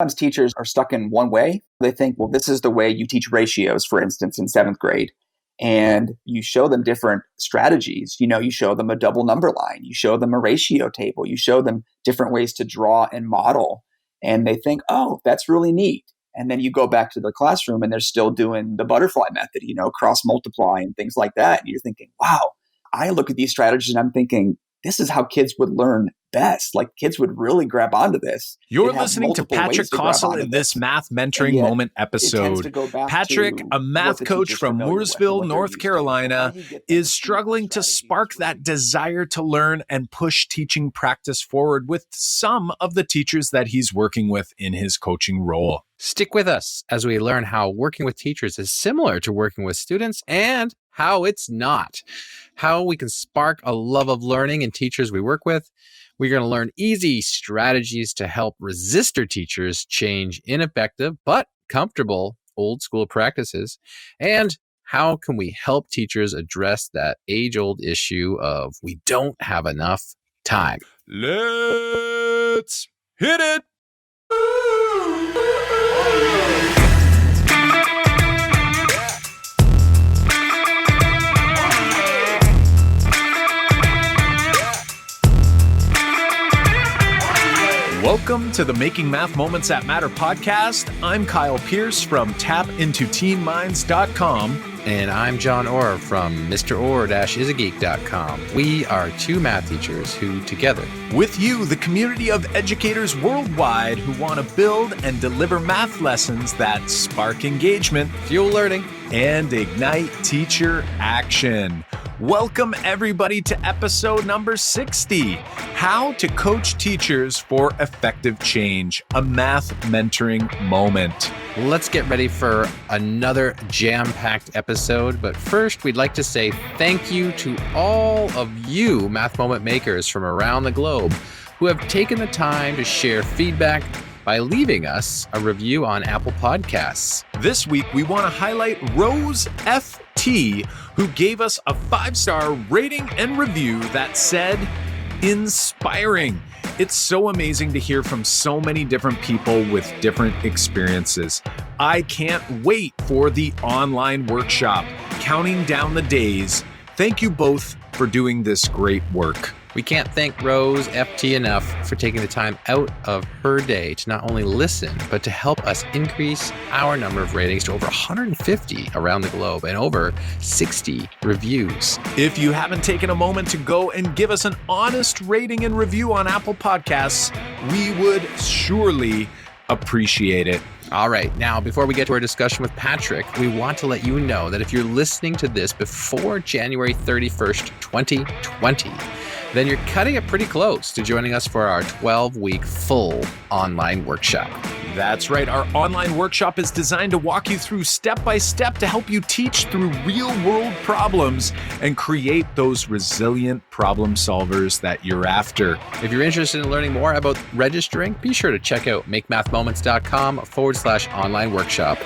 Sometimes teachers are stuck in one way. They think, well, this is the way you teach ratios, for instance, in 7th grade. And you show them different strategies. You show them a double number line. You show them a ratio table. You show them different ways to draw and model. And they think, oh, that's really neat. And then you go back to their classroom and they're still doing the butterfly method, cross multiply and things like that. And you're thinking, wow, I look at these strategies and I'm thinking, this is how kids would learn best. Like kids would really grab onto this. You're listening to Patrick Kosal in this Math Mentoring Moment episode. Patrick, a math coach from Mooresville, North Carolina, is struggling to spark that desire to learn and push teaching practice forward with some of the teachers that he's working with in his coaching role. Stick with us as we learn how working with teachers is similar to working with students and how it's not. How we can spark a love of learning in teachers we work with. We're going to learn easy strategies to help resistor teachers change ineffective but comfortable old school practices. And how can we help teachers address that age-old issue of we don't have enough time? Let's hit it! Welcome to the Making Math Moments That Matter podcast. I'm Kyle Pierce from tapintoteenminds.com. And I'm John Orr from mrorr-isageek.com. We are two math teachers who together, with you, the community of educators worldwide who want to build and deliver math lessons that spark engagement, fuel learning, and ignite teacher action. Welcome everybody to episode number 60, How to Coach Teachers for Effective Change, a math mentoring moment. Let's get ready for another jam-packed episode. But first, we'd like to say thank you to all of you math moment makers from around the globe who have taken the time to share feedback by leaving us a review on Apple Podcasts. This week, we want to highlight Rose FT, who gave us a 5-star rating and review that said, inspiring. It's so amazing to hear from so many different people with different experiences. I can't wait for the online workshop, counting down the days. Thank you both for doing this great work. We can't thank Rose FT enough for taking the time out of her day to not only listen, but to help us increase our number of ratings to over 150 around the globe and over 60 reviews. If you haven't taken a moment to go and give us an honest rating and review on Apple Podcasts, we would surely appreciate it. All right, now before we get to our discussion with Patrick, we want to let you know that if you're listening to this before January 31st, 2020, then you're cutting it pretty close to joining us for our 12-week full online workshop. That's right. Our online workshop is designed to walk you through step-by-step to help you teach through real-world problems and create those resilient problem solvers that you're after. If you're interested in learning more about registering, be sure to check out makemathmoments.com/online workshop.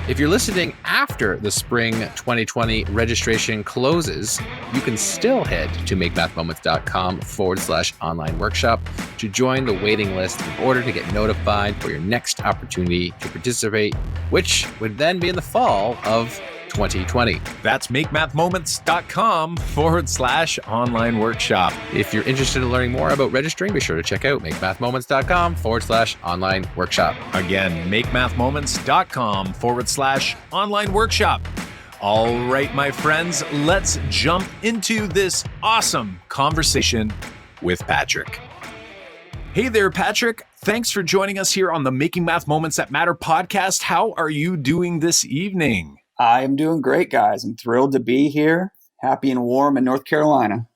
If you're listening after the spring 2020 registration closes, you can still head to makemathmoments.com/online workshop to join the waiting list in order to get notified for your next opportunity to participate, which would then be in the fall of 2020. That's makemathmoments.com/online workshop. If you're interested in learning more about registering, be sure to check out makemathmoments.com/online workshop. Again, makemathmoments.com/online workshop. All right, my friends, let's jump into this awesome conversation with Patrick. Hey there, Patrick. Thanks for joining us here on the Making Math Moments That Matter podcast. How are you doing this evening? I am doing great, guys. I'm thrilled to be here, happy and warm in North Carolina.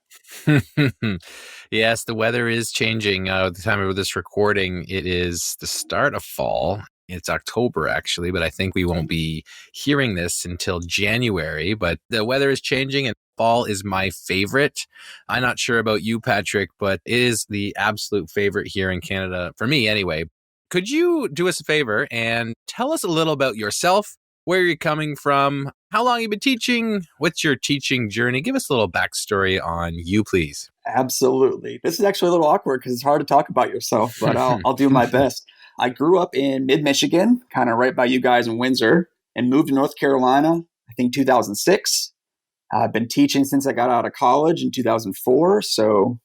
Yes, the weather is changing. At the time of this recording, it is the start of fall. It's October, actually, but I think we won't be hearing this until January. But the weather is changing, and fall is my favorite. I'm not sure about you, Patrick, but it is the absolute favorite here in Canada, for me anyway. Could you do us a favor and tell us a little about yourself? Where you're coming from, how long you've been teaching, what's your teaching journey? Give us a little backstory on you, please. Absolutely. This is actually a little awkward because it's hard to talk about yourself, but I'll do my best. I grew up in mid-Michigan, kind of right by you guys in Windsor, and moved to North Carolina, I think 2006. I've been teaching since I got out of college in 2004. So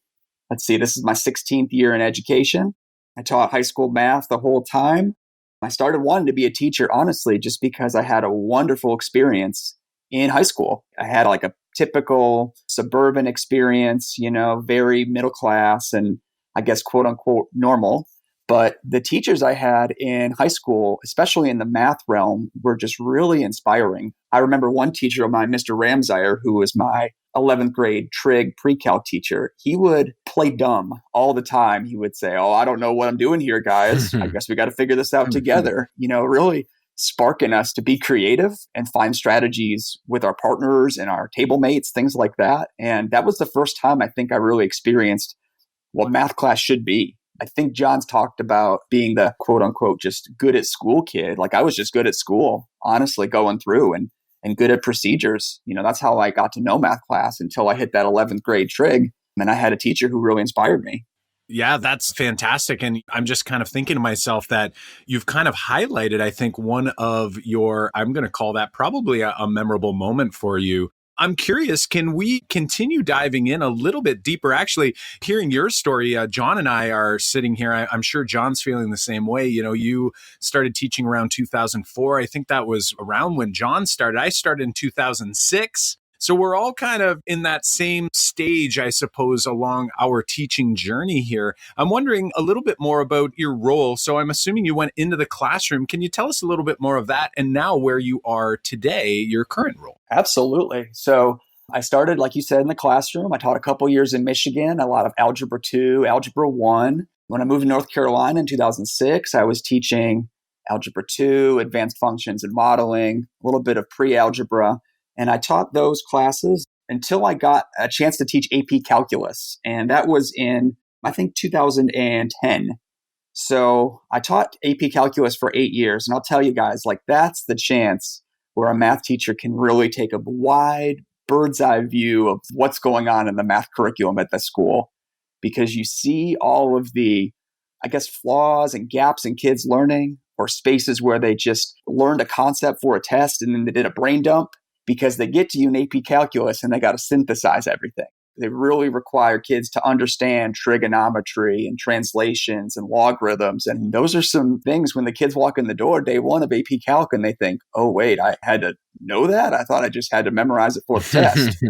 let's see, this is my 16th year in education. I taught high school math the whole time. I started wanting to be a teacher, honestly, just because I had a wonderful experience in high school. I had like a typical suburban experience, very middle class and I guess quote unquote normal. But the teachers I had in high school, especially in the math realm, were just really inspiring. I remember one teacher of mine, Mr. Ramsire, who was my 11th grade trig pre-calc teacher. He would play dumb all the time. He would say, "Oh, I don't know what I'm doing here, guys. I guess we got to figure this out together." Really sparking us to be creative and find strategies with our partners and our table mates, things like that. And that was the first time I think I really experienced what math class should be. I think John's talked about being the quote unquote just good at school kid. Like I was just good at school, honestly, going through and good at procedures. That's how I got to know math class until I hit that 11th grade trig. And I had a teacher who really inspired me. Yeah, that's fantastic. And I'm just kind of thinking to myself that you've kind of highlighted, I think, one of your, I'm going to call that probably a memorable moment for you. I'm curious, can we continue diving in a little bit deeper? Actually, hearing your story, John and I are sitting here. I'm sure John's feeling the same way. You started teaching around 2004. I think that was around when John started. I started in 2006. So we're all kind of in that same stage, I suppose, along our teaching journey here. I'm wondering a little bit more about your role. So I'm assuming you went into the classroom. Can you tell us a little bit more of that and now where you are today, your current role? Absolutely. So I started, like you said, in the classroom. I taught a couple years in Michigan, a lot of Algebra 2, Algebra 1. When I moved to North Carolina in 2006, I was teaching Algebra 2, Advanced Functions and Modeling, a little bit of pre-algebra. And I taught those classes until I got a chance to teach AP Calculus. And that was in, I think, 2010. So I taught AP Calculus for 8 years. And I'll tell you guys, like, that's the chance where a math teacher can really take a wide bird's eye view of what's going on in the math curriculum at the school. Because you see all of the, I guess, flaws and gaps in kids' learning, or spaces where they just learned a concept for a test and then they did a brain dump. Because they get to you in AP Calculus and they got to synthesize everything. They really require kids to understand trigonometry and translations and logarithms. And those are some things when the kids walk in the door day one of AP Calc and they think, oh, wait, I had to know that? I thought I just had to memorize it for the test,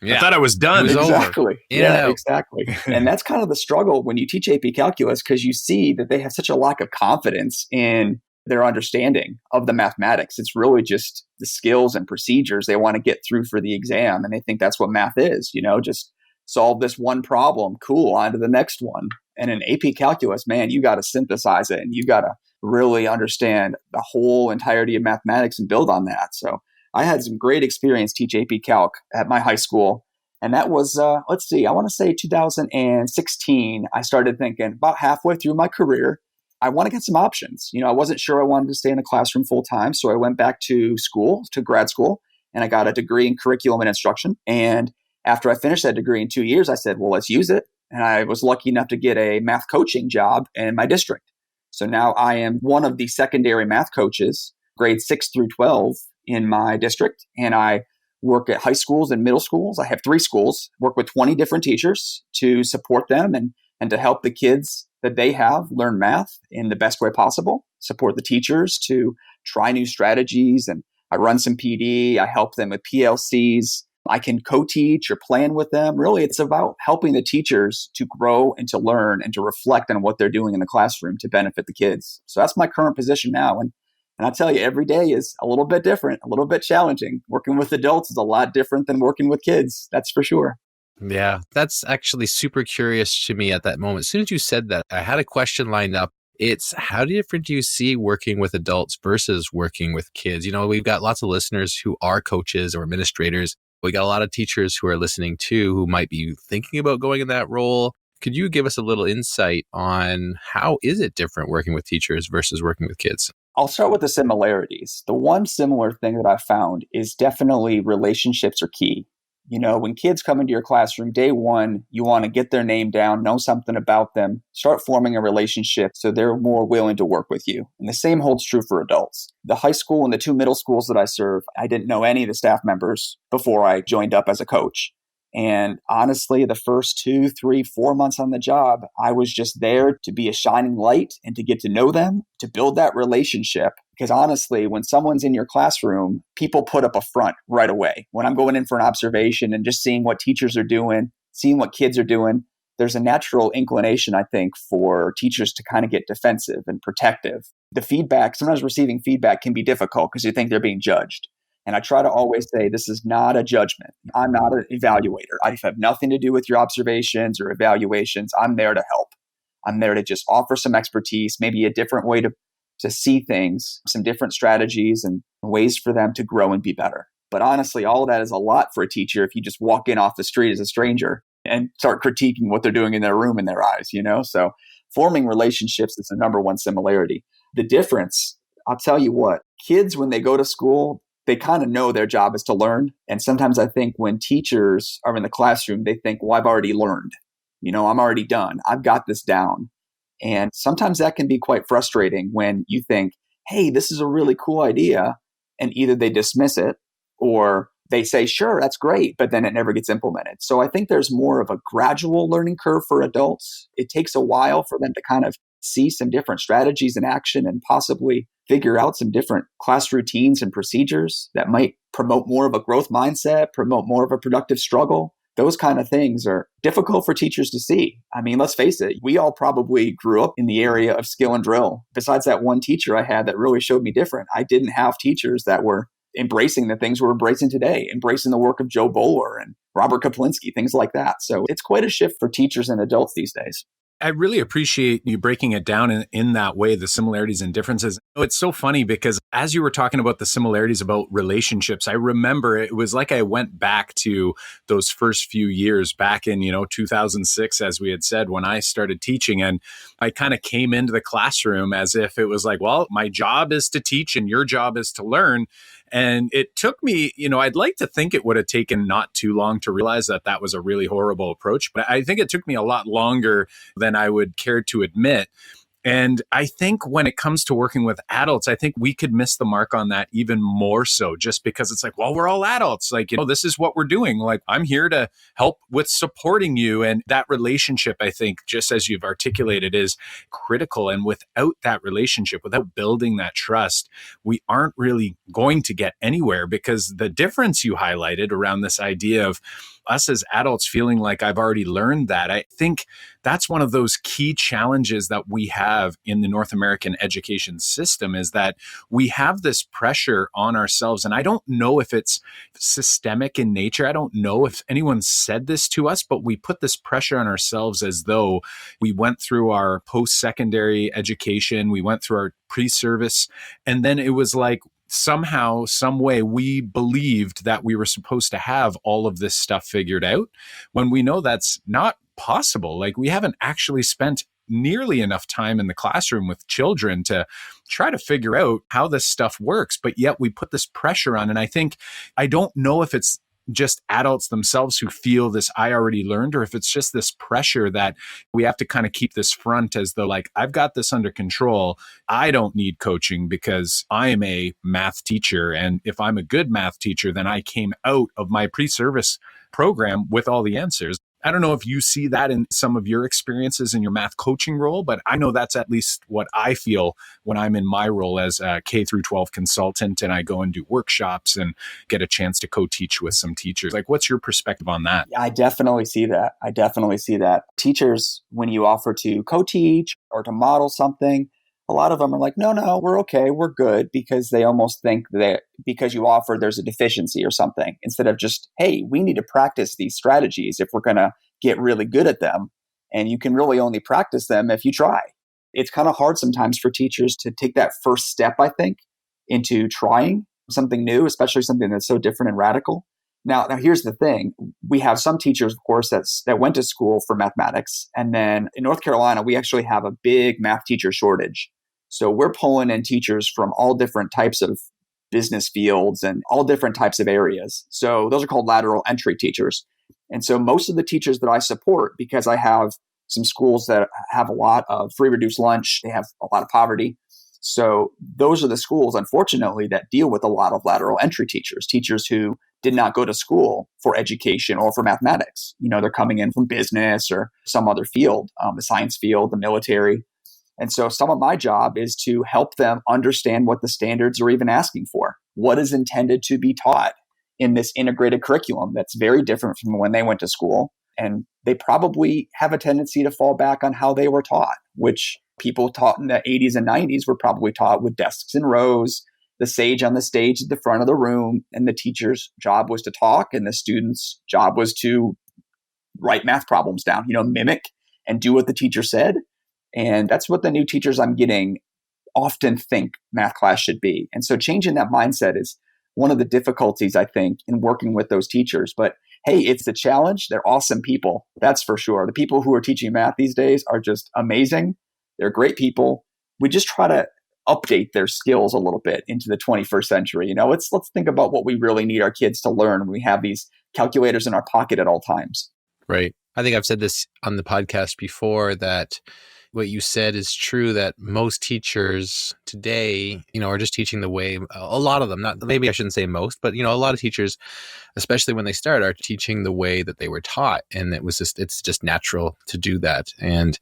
Yeah. I thought I was done. It was exactly. over. Yeah, exactly. And that's kind of the struggle when you teach AP Calculus because you see that they have such a lack of confidence in their understanding of the mathematics. It's really just the skills and procedures they want to get through for the exam. And they think that's what math is, just solve this one problem, cool, on to the next one. And in AP Calculus, man, you got to synthesize it and you got to really understand the whole entirety of mathematics and build on that. So I had some great experience teach AP Calc at my high school. And that was, I want to say 2016, I started thinking about halfway through my career, I want to get some options. I wasn't sure I wanted to stay in the classroom full time. So I went back to school, to grad school, and I got a degree in curriculum and instruction. And after I finished that degree in 2 years, I said, well, let's use it. And I was lucky enough to get a math coaching job in my district. So now I am one of the secondary math coaches, grades 6 through 12 in my district. And I work at high schools and middle schools. I have 3 schools, work with 20 different teachers to support them and to help the kids that they have learn math in the best way possible, support the teachers to try new strategies. And I run some PD. I help them with PLCs. I can co-teach or plan with them. Really, it's about helping the teachers to grow and to learn and to reflect on what they're doing in the classroom to benefit the kids. So that's my current position now. And I'll tell you, every day is a little bit different, a little bit challenging. Working with adults is a lot different than working with kids. That's for sure. Yeah, that's actually super curious to me at that moment. As soon as you said that, I had a question lined up. It's how different do you see working with adults versus working with kids? We've got lots of listeners who are coaches or administrators. We got a lot of teachers who are listening too, who might be thinking about going in that role. Could you give us a little insight on how is it different working with teachers versus working with kids? I'll start with the similarities. The one similar thing that I found is definitely relationships are key. When kids come into your classroom day one, you want to get their name down, know something about them, start forming a relationship so they're more willing to work with you. And the same holds true for adults. The high school and the 2 middle schools that I serve, I didn't know any of the staff members before I joined up as a coach. And honestly, the first 2, 3, 4 months on the job, I was just there to be a shining light and to get to know them, to build that relationship. Because honestly, when someone's in your classroom, people put up a front right away. When I'm going in for an observation and just seeing what teachers are doing, seeing what kids are doing, there's a natural inclination, I think, for teachers to kind of get defensive and protective. The feedback, sometimes receiving feedback can be difficult because you think they're being judged. And I try to always say, this is not a judgment. I'm not an evaluator. I have nothing to do with your observations or evaluations. I'm there to help. I'm there to just offer some expertise, maybe a different way to see things, some different strategies and ways for them to grow and be better. But honestly, all of that is a lot for a teacher if you just walk in off the street as a stranger and start critiquing what they're doing in their room in their eyes, So forming relationships is the number one similarity. The difference, I'll tell you what, kids, when they go to school, they kind of know their job is to learn. And sometimes I think when teachers are in the classroom, they think, well, I've already learned. I'm already done. I've got this down. And sometimes that can be quite frustrating when you think, hey, this is a really cool idea. And either they dismiss it or they say, sure, that's great, but then it never gets implemented. So I think there's more of a gradual learning curve for adults. It takes a while for them to kind of see some different strategies in action and possibly figure out some different class routines and procedures that might promote more of a growth mindset, promote more of a productive struggle. Those kind of things are difficult for teachers to see. I mean, let's face it, we all probably grew up in the area of skill and drill. Besides that one teacher I had that really showed me different, I didn't have teachers that were embracing the things we're embracing today, embracing the work of Joe Bowler and Robert Kaplinski, things like that. So it's quite a shift for teachers and adults these days. I really appreciate you breaking it down in that way, the similarities and differences. It's so funny because as you were talking about the similarities about relationships, I remember it was like I went back to those first few years back in, 2006, as we had said, when I started teaching. And I kind of came into the classroom as if it was like, well, my job is to teach and your job is to learn. And it took me, I'd like to think it would have taken not too long to realize that was a really horrible approach. But I think it took me a lot longer than I would care to admit. And I think when it comes to working with adults, I think we could miss the mark on that even more so, just because it's like, well, we're all adults. Like, this is what we're doing. Like, I'm here to help with supporting you. And that relationship, I think, just as you've articulated, is critical. And without that relationship, without building that trust, we aren't really going to get anywhere, because the difference you highlighted around this idea of us as adults feeling like I've already learned that, I think that's one of those key challenges that we have in the North American education system, is that we have this pressure on ourselves. And I don't know if it's systemic in nature. I don't know if anyone said this to us, but we put this pressure on ourselves as though we went through our post-secondary education, we went through our pre-service, and then it was like, somehow, some way, we believed that we were supposed to have all of this stuff figured out, when we know that's not possible. Like, we haven't actually spent nearly enough time in the classroom with children to try to figure out how this stuff works, but yet we put this pressure on. And I don't know if it's just adults themselves who feel this I already learned, or if it's just this pressure that we have to kind of keep this front as though, like, I've got this under control. I don't need coaching because I am a math teacher. And if I'm a good math teacher, then I came out of my pre-service program with all the answers. I don't know if you see that in some of your experiences in your math coaching role, but I know that's at least what I feel when I'm in my role as a K through 12 consultant and I go and do workshops and get a chance to co-teach with some teachers. Like, what's your perspective on that? I definitely see that. Teachers, when you offer to co-teach or to model something, a lot of them are like, no, we're okay, we're good, because they almost think that because you offer, there's a deficiency or something, instead of just, hey, we need to practice these strategies if we're going to get really good at them. And you can really only practice them if you try. It's kind of hard sometimes for teachers to take that first step, I think, into trying something new, especially something that's so different and radical. Now, here's the thing. We have some teachers, of course, that went to school for mathematics. And then in North Carolina, we actually have a big math teacher shortage. So we're pulling in teachers from all different types of business fields and all different types of areas. So those are called lateral entry teachers. And so most of the teachers that I support, because I have some schools that have a lot of free reduced lunch, they have a lot of poverty. So those are the schools, unfortunately, that deal with a lot of lateral entry teachers, teachers who did not go to school for education or for mathematics. They're coming in from business or some other field, the science field, the military. And so some of my job is to help them understand what the standards are even asking for, what is intended to be taught in this integrated curriculum that's very different from when they went to school. And they probably have a tendency to fall back on how they were taught, which people taught in the 80s and 90s were probably taught with desks and rows, the sage on the stage at the front of the room, and the teacher's job was to talk, and the student's job was to write math problems down, mimic and do what the teacher said. And that's what the new teachers I'm getting often think math class should be. And so changing that mindset is one of the difficulties, I think, in working with those teachers. But hey, it's a challenge. They're awesome people. That's for sure. The people who are teaching math these days are just amazing. They're great people. We just try to update their skills a little bit into the 21st century. Let's think about what we really need our kids to learn when we have these calculators in our pocket at all times. Right. I think I've said this on the podcast before, that what you said is true, that most teachers today, are just teaching the way, a lot of them, not maybe I shouldn't say most, but, a lot of teachers, especially when they start, are teaching the way that they were taught. And it's just natural to do that. And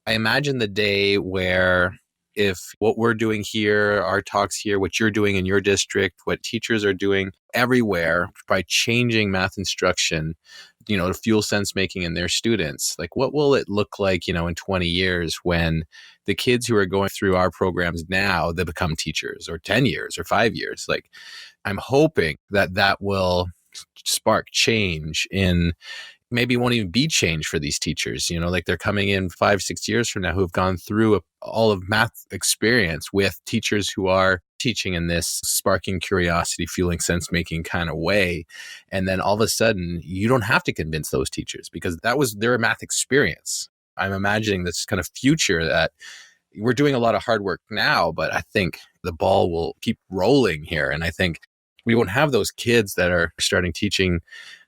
I imagine the day where, if what we're doing here, our talks here, what you're doing in your district, what teachers are doing everywhere, by changing math instruction, to fuel sense making in their students, like what will it look like, in 20 years when the kids who are going through our programs now, they become teachers, or 10 years or 5 years? Like, I'm hoping that will spark change in, maybe it won't even be change for these teachers, like they're coming in 5-6 years from now who have gone through all of math experience with teachers who are teaching in this sparking curiosity, fueling sense making kind of way. And then all of a sudden, you don't have to convince those teachers because that was their math experience. I'm imagining this kind of future that we're doing a lot of hard work now, but I think the ball will keep rolling here. And I think we won't have those kids that are starting teaching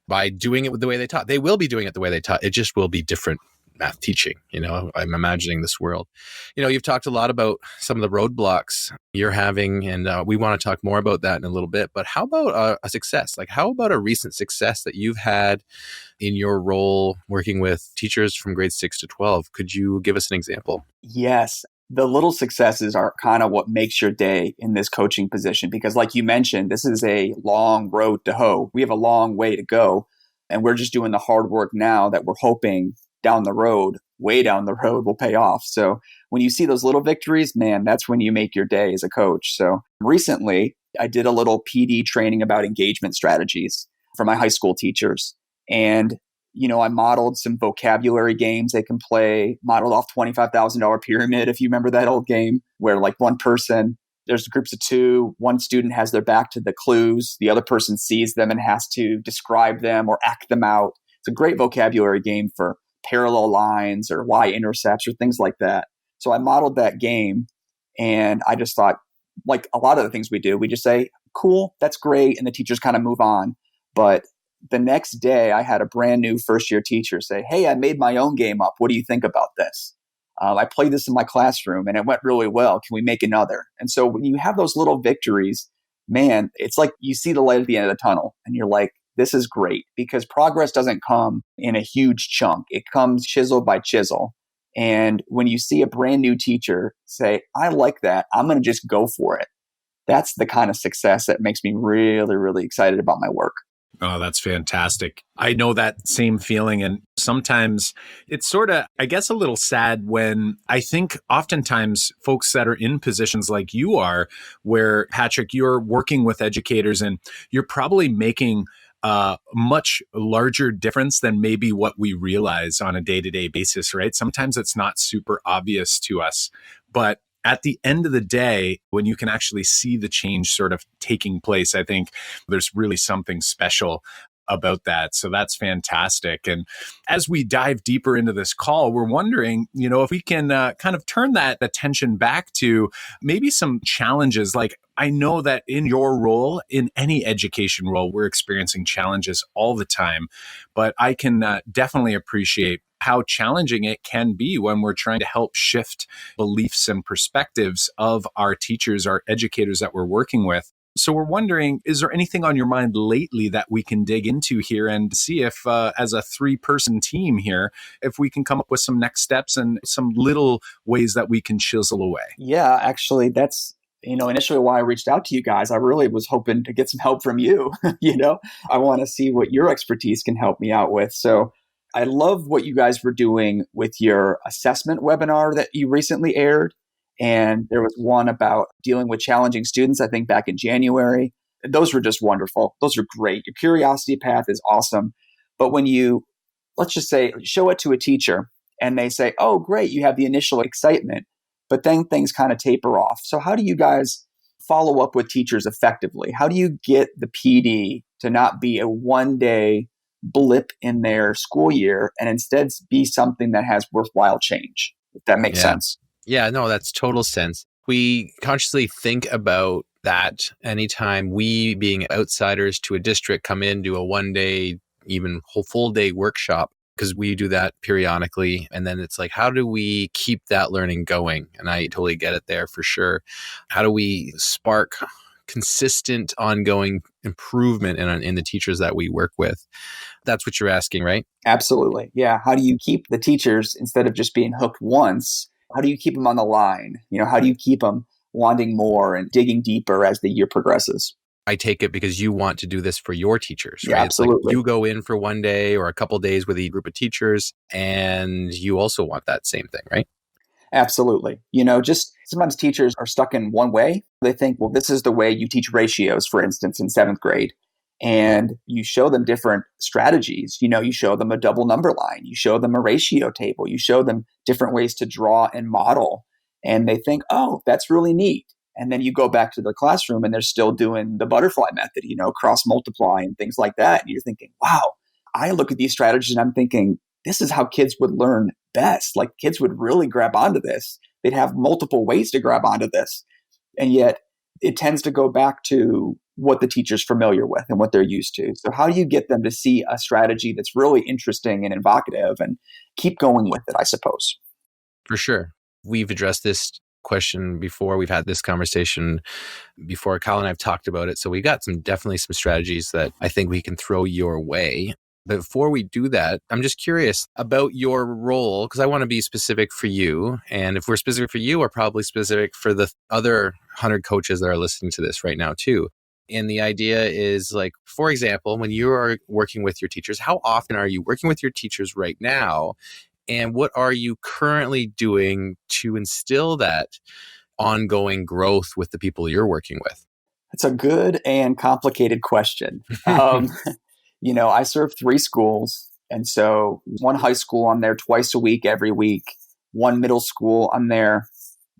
by doing it the way they taught. They will be doing it the way they taught. It just will be different math teaching. I'm imagining this world. You've talked a lot about some of the roadblocks you're having, and we want to talk more about that in a little bit. But how about a success? Like, how about a recent success that you've had in your role working with teachers from grades 6 to 12? Could you give us an example? Yes. The little successes are kind of what makes your day in this coaching position, because like you mentioned, this is a long road to hoe. We have a long way to go, and we're just doing the hard work now that we're hoping down the road, way down the road, will pay off. So when you see those little victories, man, that's when you make your day as a coach. So recently, I did a little PD training about engagement strategies for my high school teachers. And I modeled some vocabulary games they can play, modeled off $25,000 pyramid, if you remember that old game, where like one person, there's groups of two, one student has their back to the clues, the other person sees them and has to describe them or act them out. It's a great vocabulary game for parallel lines or y-intercepts or things like that. So I modeled that game, and I just thought, like a lot of the things we do, we just say, cool, that's great, and the teachers kind of move on. But the next day, I had a brand new first-year teacher say, hey, I made my own game up. What do you think about this? I played this in my classroom, and it went really well. Can we make another? And so when you have those little victories, man, it's like you see the light at the end of the tunnel, and you're like, this is great, because progress doesn't come in a huge chunk. It comes chisel by chisel. And when you see a brand new teacher say, I like that, I'm going to just go for it, that's the kind of success that makes me really, really excited about my work. Oh, that's fantastic. I know that same feeling. And sometimes it's sort of, I guess, a little sad when I think oftentimes folks that are in positions like you are, where, Patrick, you're working with educators and you're probably making a much larger difference than maybe what we realize on a day-to-day basis, right? Sometimes it's not super obvious to us, but at the end of the day, when you can actually see the change sort of taking place, I think there's really something special. about that. So that's fantastic. And as we dive deeper into this call, we're wondering, if we can kind of turn that attention back to maybe some challenges. Like, I know that in your role, in any education role, we're experiencing challenges all the time, but I can definitely appreciate how challenging it can be when we're trying to help shift beliefs and perspectives of our teachers, our educators that we're working with. So we're wondering, is there anything on your mind lately that we can dig into here and see if, as a 3-person team here, if we can come up with some next steps and some little ways that we can chisel away? Yeah, actually, that's initially why I reached out to you guys. I really was hoping to get some help from you. I want to see what your expertise can help me out with. So I love what you guys were doing with your assessment webinar that you recently aired. And there was one about dealing with challenging students, I think back in January. Those were just wonderful. Those are great. Your curiosity path is awesome. But when you, let's just say, show it to a teacher and they say, oh, great, you have the initial excitement, but then things kind of taper off. So how do you guys follow up with teachers effectively? How do you get the PD to not be a one-day blip in their school year and instead be something that has worthwhile change, if that makes sense? Yeah, no, that's total sense. We consciously think about that anytime we, being outsiders to a district, come in, do a 1-day, even whole full day workshop, because we do that periodically. And then it's like, how do we keep that learning going? And I totally get it there for sure. How do we spark consistent, ongoing improvement in the teachers that we work with? That's what you're asking, right? Absolutely. Yeah. How do you keep the teachers, instead of just being hooked once, how do you keep them on the line? How do you keep them wanting more and digging deeper as the year progresses? I take it because you want to do this for your teachers, right? Yeah, absolutely. It's like you go in for 1 day or a couple days with a group of teachers, and you also want that same thing, right? Absolutely. Just sometimes teachers are stuck in one way. They think, well, this is the way you teach ratios, for instance, in 7th grade. And you show them different strategies. You show them a double number line. You show them a ratio table. You show them different ways to draw and model. And they think, oh, that's really neat. And then you go back to the classroom and they're still doing the butterfly method, cross multiply and things like that. And you're thinking, wow, I look at these strategies and I'm thinking, this is how kids would learn best. Like, kids would really grab onto this. They'd have multiple ways to grab onto this. And yet it tends to go back to what the teacher's familiar with and what they're used to. So how do you get them to see a strategy that's really interesting and evocative and keep going with it, I suppose? For sure. We've addressed this question before. We've had this conversation before. Kyle and I have talked about it. So we got definitely some strategies that I think we can throw your way. But before we do that, I'm just curious about your role, because I want to be specific for you. And if we're specific for you, we're probably specific for the other 100 coaches that are listening to this right now too. And the idea is, like, for example, when you are working with your teachers, how often are you working with your teachers right now? And what are you currently doing to instill that ongoing growth with the people you're working with? It's a good and complicated question. I serve 3 schools. And so one high school, I'm there twice a week, every week. One middle school, I'm there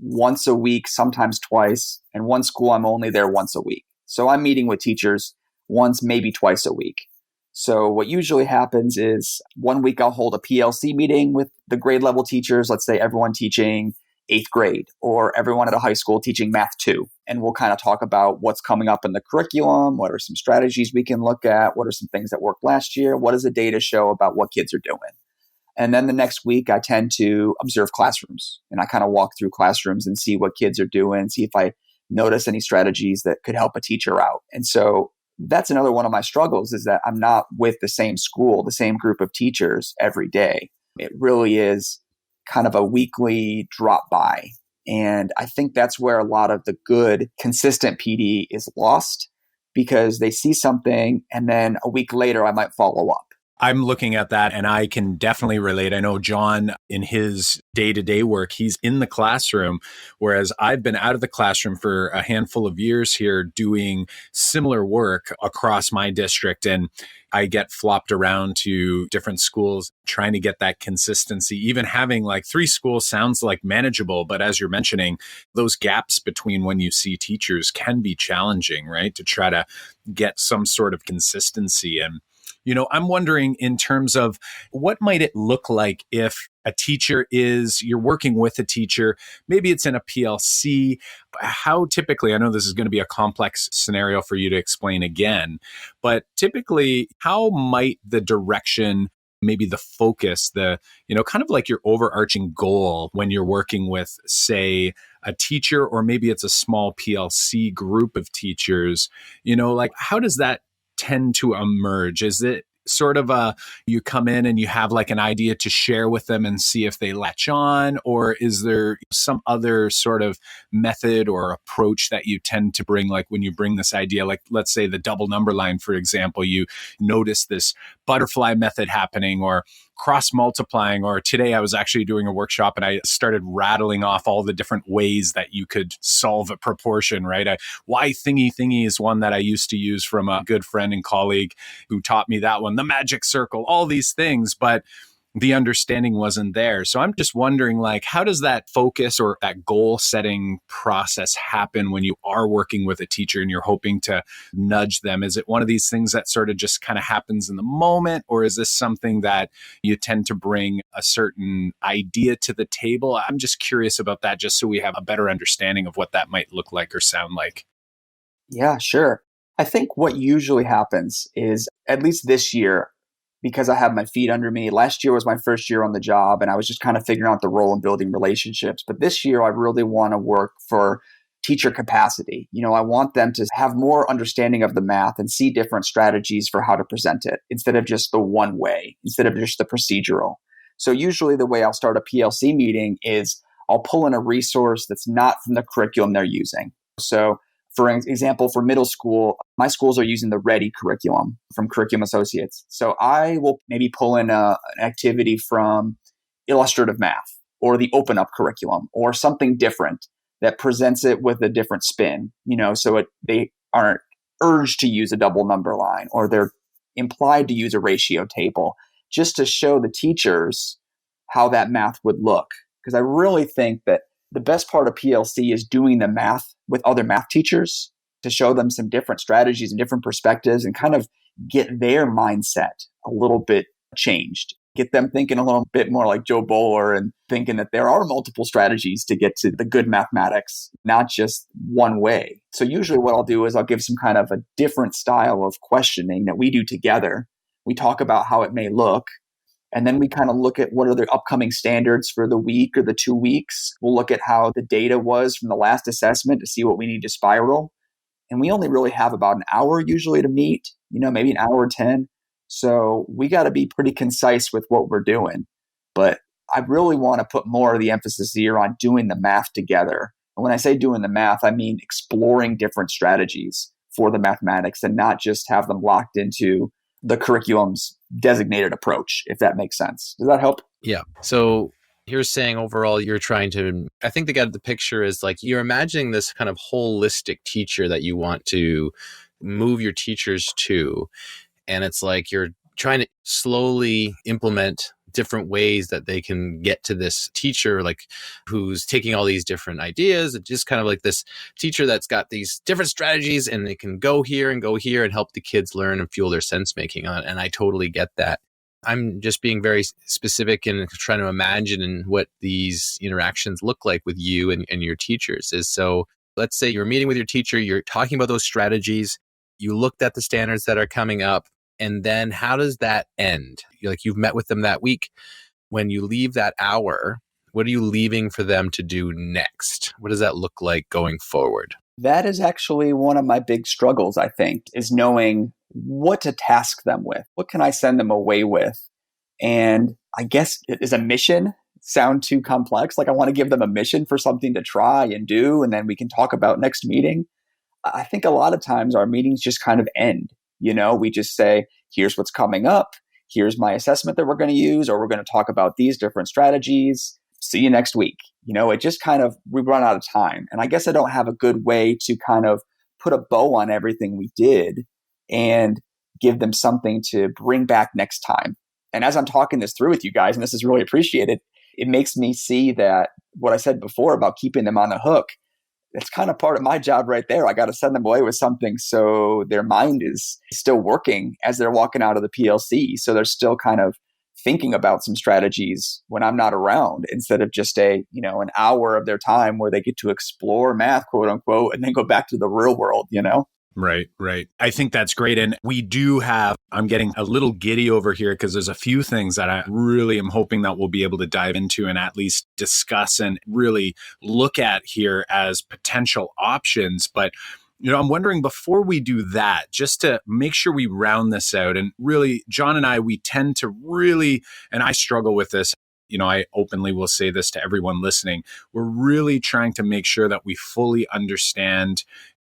once a week, sometimes twice. And one school, I'm only there once a week. So I'm meeting with teachers once, maybe twice a week. So what usually happens is 1 week I'll hold a PLC meeting with the grade level teachers, let's say everyone teaching 8th grade or everyone at a high school teaching Math 2. And we'll kind of talk about what's coming up in the curriculum, what are some strategies we can look at, what are some things that worked last year, what does the data show about what kids are doing. And then the next week I tend to observe classrooms and I kind of walk through classrooms and see what kids are doing, see if I notice any strategies that could help a teacher out. And so that's another one of my struggles, is that I'm not with the same school, the same group of teachers every day. It really is kind of a weekly drop by. And I think that's where a lot of the good, consistent PD is lost, because they see something and then a week later I might follow up. I'm looking at that and I can definitely relate. I know John, in his day-to-day work, he's in the classroom, whereas I've been out of the classroom for a handful of years here doing similar work across my district. And I get flopped around to different schools trying to get that consistency. Even having like 3 schools sounds like manageable, but as you're mentioning, those gaps between when you see teachers can be challenging, right? To try to get some sort of consistency. And I'm wondering in terms of what might it look like if you're working with a teacher, maybe it's in a PLC, how typically, I know this is going to be a complex scenario for you to explain again, but typically how might the direction, maybe the focus, kind of like your overarching goal when you're working with, say, a teacher, or maybe it's a small PLC group of teachers, like how does that tend to emerge? Is it sort of you come in and you have like an idea to share with them and see if they latch on, or is there some other sort of method or approach that you tend to bring, like when you bring this idea, like let's say the double number line, for example, you notice this butterfly method happening, or cross multiplying, or today I was actually doing a workshop and I started rattling off all the different ways that you could solve a proportion, right? Y thingy is one that I used to use from a good friend and colleague who taught me that one, the magic circle, all these things, but the understanding wasn't there. So I'm just wondering, like, how does that focus or that goal setting process happen when you are working with a teacher and you're hoping to nudge them? Is it one of these things that sort of just kind of happens in the moment, or is this something that you tend to bring a certain idea to the table? I'm just curious about that, just so we have a better understanding of what that might look like or sound like. Yeah, sure. I think what usually happens is, at least this year, because I have my feet under me. Last year was my first year on the job, and I was just kind of figuring out the role and building relationships. But this year, I really want to work for teacher capacity. I want them to have more understanding of the math and see different strategies for how to present it, instead of just the one way, instead of just the procedural. So usually the way I'll start a PLC meeting is I'll pull in a resource that's not from the curriculum they're using. So for example, for middle school, my schools are using the READY curriculum from Curriculum Associates. So I will maybe pull in an activity from illustrative math or the Open Up curriculum or something different that presents it with a different spin, so they aren't urged to use a double number line, or they're implied to use a ratio table, just to show the teachers how that math would look. Because I really think that the best part of PLC is doing the math with other math teachers to show them some different strategies and different perspectives and kind of get their mindset a little bit changed. Get them thinking a little bit more like Joe Bowler and thinking that there are multiple strategies to get to the good mathematics, not just one way. So usually what I'll do is I'll give some kind of a different style of questioning that we do together. We talk about how it may look. And then we kind of look at what are the upcoming standards for the week or the 2 weeks. We'll look at how the data was from the last assessment to see what we need to spiral. And we only really have about an hour usually to meet, maybe an hour 10. So we got to be pretty concise with what we're doing. But I really want to put more of the emphasis here on doing the math together. And when I say doing the math, I mean exploring different strategies for the mathematics and not just have them locked into the curriculum's designated approach, if that makes sense. Does that help? Yeah. So you're saying overall, you're trying to, I think the picture is like you're imagining this kind of holistic teacher that you want to move your teachers to. And it's like you're trying to slowly implement different ways that they can get to this teacher, like who's taking all these different ideas, and just kind of like this teacher that's got these different strategies and they can go here and help the kids learn and fuel their sense making on it. And I totally get that. I'm just being very specific and trying to imagine what these interactions look like with you and your teachers. Is so let's say you're meeting with your teacher, you're talking about those strategies, you looked at the standards that are coming up, and then how does that end? Like you've met with them that week. When you leave that hour, what are you leaving for them to do next? What does that look like going forward? That is actually one of my big struggles, I think, is knowing what to task them with. What can I send them away with? And I guess, is a mission sound too complex? Like I want to give them a mission for something to try and do, and then we can talk about next meeting. I think a lot of times our meetings just kind of end. We just say, here's what's coming up. Here's my assessment that we're going to use, or we're going to talk about these different strategies. See you next week. It just kind of, we run out of time. And I guess I don't have a good way to kind of put a bow on everything we did and give them something to bring back next time. And as I'm talking this through with you guys, and this is really appreciated, it makes me see that what I said before about keeping them on the hook, it's kind of part of my job right there. I got to send them away with something so their mind is still working as they're walking out of the PLC. So they're still kind of thinking about some strategies when I'm not around, instead of just an hour of their time where they get to explore math, quote unquote, and then go back to the real world. Right, right. I think that's great. And I'm getting a little giddy over here because there's a few things that I really am hoping that we'll be able to dive into and at least discuss and really look at here as potential options. But I'm wondering, before we do that, just to make sure we round this out, and really, John and I, we tend to really, and I struggle with this, I openly will say this to everyone listening, we're really trying to make sure that we fully understand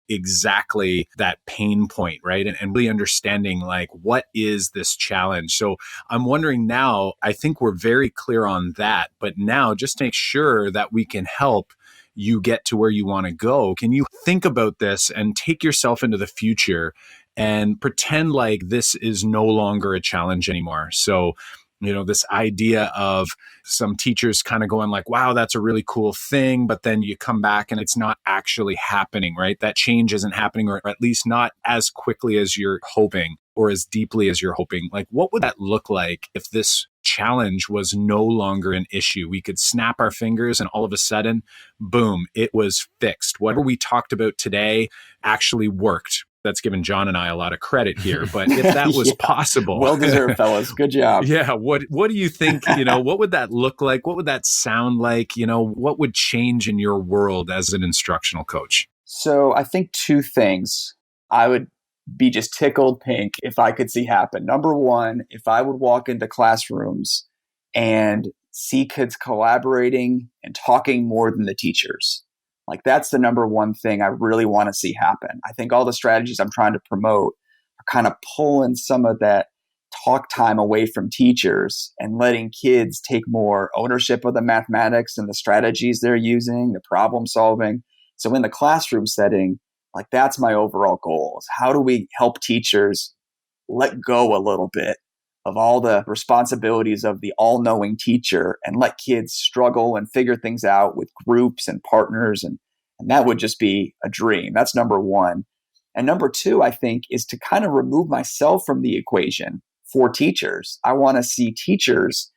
exactly that pain point, right? And really understanding, like, what is this challenge? So I'm wondering now, I think we're very clear on that, but now just to make sure that we can help you get to where you want to go, can you think about this and take yourself into the future and pretend like this is no longer a challenge anymore? So, this idea of some teachers kind of going like, wow, that's a really cool thing. But then you come back and it's not actually happening, right? That change isn't happening, or at least not as quickly as you're hoping or as deeply as you're hoping. Like, what would that look like if this challenge was no longer an issue? We could snap our fingers and all of a sudden, boom, it was fixed. Whatever we talked about today actually worked. That's given John and I a lot of credit here, but if that was possible, well deserved, fellas. Good job. Yeah. What do you think, what would that look like? What would that sound like? What would change in your world as an instructional coach? So I think two things I would be just tickled pink if I could see happen. Number one, if I would walk into classrooms and see kids collaborating and talking more than the teachers. Like, that's the number one thing I really want to see happen. I think all the strategies I'm trying to promote are kind of pulling some of that talk time away from teachers and letting kids take more ownership of the mathematics and the strategies they're using, the problem solving. So in the classroom setting, like, that's my overall goal, is how do we help teachers let go a little bit of all the responsibilities of the all-knowing teacher and let kids struggle and figure things out with groups and partners. And that would just be a dream. That's number one. And number two, I think, is to kind of remove myself from the equation for teachers. I want to see teachers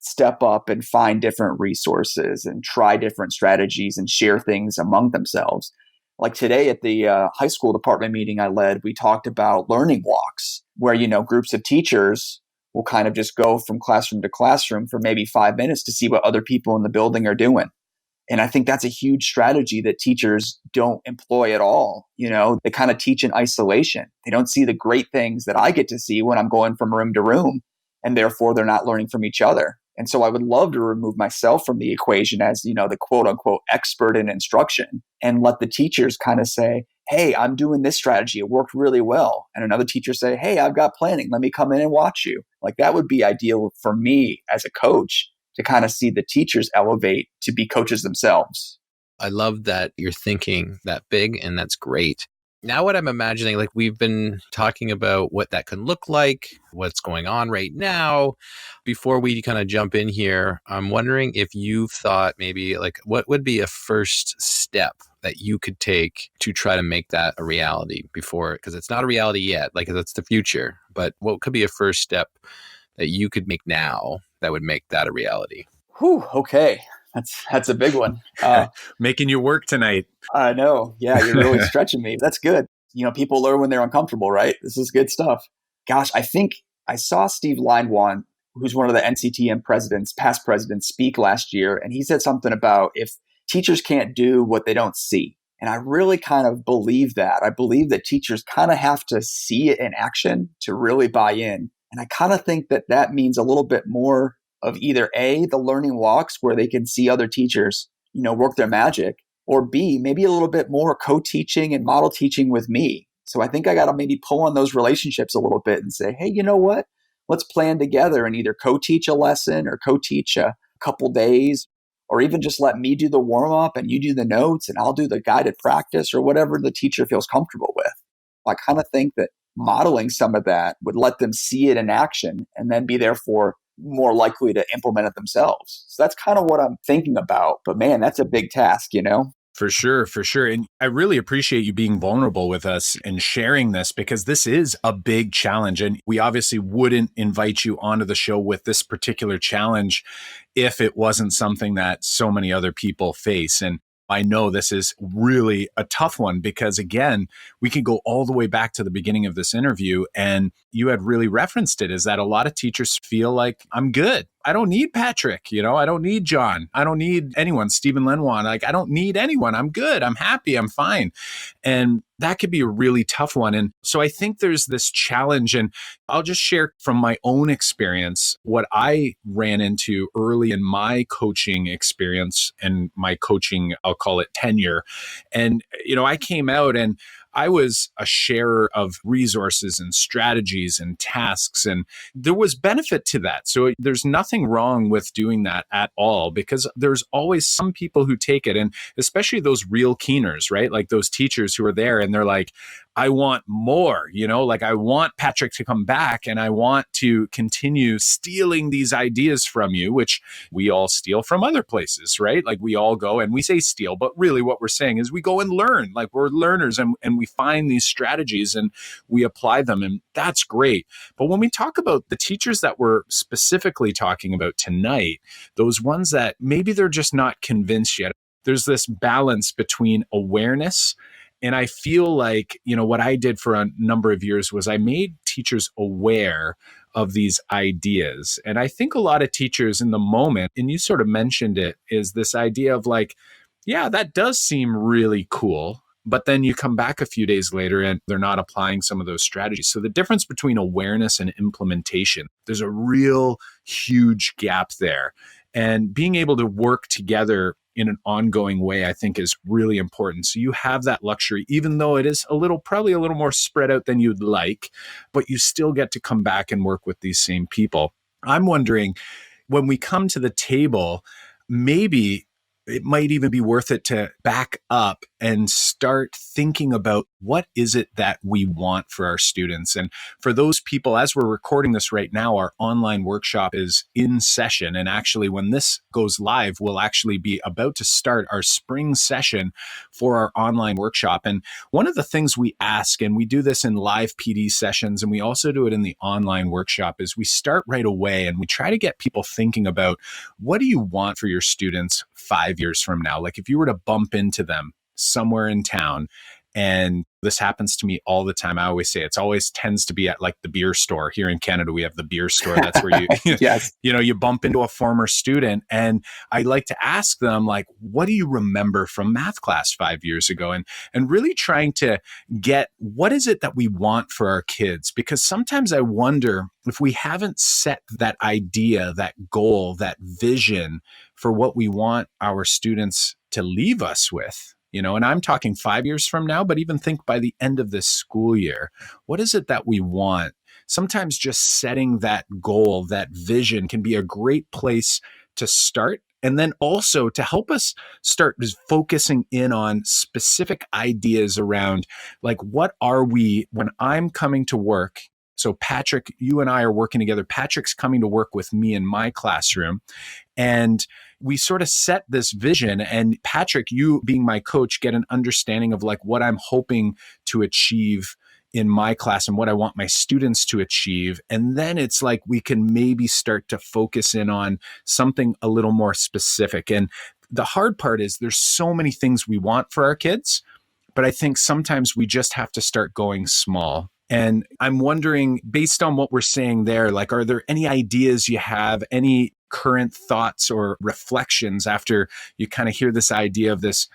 step up and find different resources and try different strategies and share things among themselves. Like today at the high school department meeting I led, we talked about learning walks where, groups of teachers will kind of just go from classroom to classroom for maybe 5 minutes to see what other people in the building are doing. And I think that's a huge strategy that teachers don't employ at all. They kind of teach in isolation. They don't see the great things that I get to see when I'm going from room to room, and therefore they're not learning from each other. And so I would love to remove myself from the equation as, the quote unquote expert in instruction, and let the teachers kind of say, hey, I'm doing this strategy. It worked really well. And another teacher say, hey, I've got planning. Let me come in and watch you. Like, that would be ideal for me as a coach, to kind of see the teachers elevate to be coaches themselves. I love that you're thinking that big, and that's great. Now what I'm imagining, like, we've been talking about what that can look like, what's going on right now. Before we kind of jump in here, I'm wondering if you've thought maybe, like, what would be a first step that you could take to try to make that a reality before, because it's not a reality yet, like, that's the future, but what could be a first step that you could make now that would make that a reality? Whew, okay. That's a big one. Making you work tonight. I know. Yeah, you're really stretching me. That's good. People learn when they're uncomfortable, right? This is good stuff. Gosh, I think I saw Steve Lindwan, who's one of the NCTM past presidents, speak last year. And he said something about if teachers can't do what they don't see. And I really kind of believe that. I believe that teachers kind of have to see it in action to really buy in. And I kind of think that that means a little bit more of either A, the learning walks where they can see other teachers, work their magic, or B, maybe a little bit more co-teaching and model teaching with me. So I think I got to maybe pull on those relationships a little bit and say, hey, you know what? Let's plan together and either co-teach a lesson or co-teach a couple days, or even just let me do the warm-up and you do the notes and I'll do the guided practice, or whatever the teacher feels comfortable with. I kind of think that modeling some of that would let them see it in action and then be therefore more likely to implement it themselves. So that's kind of what I'm thinking about. But man, that's a big task, For sure, for sure. And I really appreciate you being vulnerable with us and sharing this, because this is a big challenge. And we obviously wouldn't invite you onto the show with this particular challenge if it wasn't something that so many other people face. And I know this is really a tough one because, again, we can go all the way back to the beginning of this interview. And you had really referenced it, is that a lot of teachers feel like, I'm good. I don't need Patrick. I don't need John. I don't need anyone, Stephen Lenoir. Like, I don't need anyone. I'm good. I'm happy. I'm fine. And that could be a really tough one. And so I think there's this challenge, and I'll just share from my own experience what I ran into early in my coaching experience and my coaching, I'll call it tenure. And, I came out and I was a sharer of resources and strategies and tasks, and there was benefit to that. So there's nothing wrong with doing that at all, because there's always some people who take it, and especially those real keeners, right? Like those teachers who are there and they're like, I want more, like I want Patrick to come back and I want to continue stealing these ideas from you, which we all steal from other places, right? Like we all go and we say steal, but really what we're saying is we go and learn, like we're learners, and we find these strategies and we apply them, and that's great. But when we talk about the teachers that we're specifically talking about tonight, those ones that maybe they're just not convinced yet, there's this balance between awareness. And I feel like, what I did for a number of years was I made teachers aware of these ideas. And I think a lot of teachers in the moment, and you sort of mentioned it, is this idea of like, yeah, that does seem really cool. But then you come back a few days later and they're not applying some of those strategies. So the difference between awareness and implementation, there's a real huge gap there. And being able to work together in an ongoing way, I think, is really important. So you have that luxury, even though it is probably a little more spread out than you'd like, but you still get to come back and work with these same people. I'm wondering, when we come to the table, maybe it might even be worth it to back up and start thinking about what is it that we want for our students. And for those people, as we're recording this right now, our online workshop is in session. And actually, when this goes live, we'll actually be about to start our spring session for our online workshop. And one of the things we ask, and we do this in live PD sessions, and we also do it in the online workshop, is we start right away and we try to get people thinking about, what do you want for your students 5 years from now? Like if you were to bump into them somewhere in town, and this happens to me all the time. I always say it's always tends to be at like the beer store. Here in Canada, we have the beer store. That's where Yes. you bump into a former student, and I like to ask them, like, what do you remember from math class 5 years ago? And really trying to get, what is it that we want for our kids? Because sometimes I wonder if we haven't set that idea, that goal, that vision for what we want our students to leave us with. And I'm talking 5 years from now, but even think by the end of this school year, what is it that we want? Sometimes just setting that goal, that vision, can be a great place to start. And then also to help us start focusing in on specific ideas around, like, what are we, when I'm coming to work? So Patrick, you and I are working together. Patrick's coming to work with me in my classroom. And we sort of set this vision, and Patrick, you being my coach, get an understanding of like what I'm hoping to achieve in my class and what I want my students to achieve. And then it's like we can maybe start to focus in on something a little more specific. And the hard part is there's so many things we want for our kids, but I think sometimes we just have to start going small. And I'm wondering, based on what we're saying there, like, are there any ideas you have, any current thoughts or reflections after you kind of hear this idea of this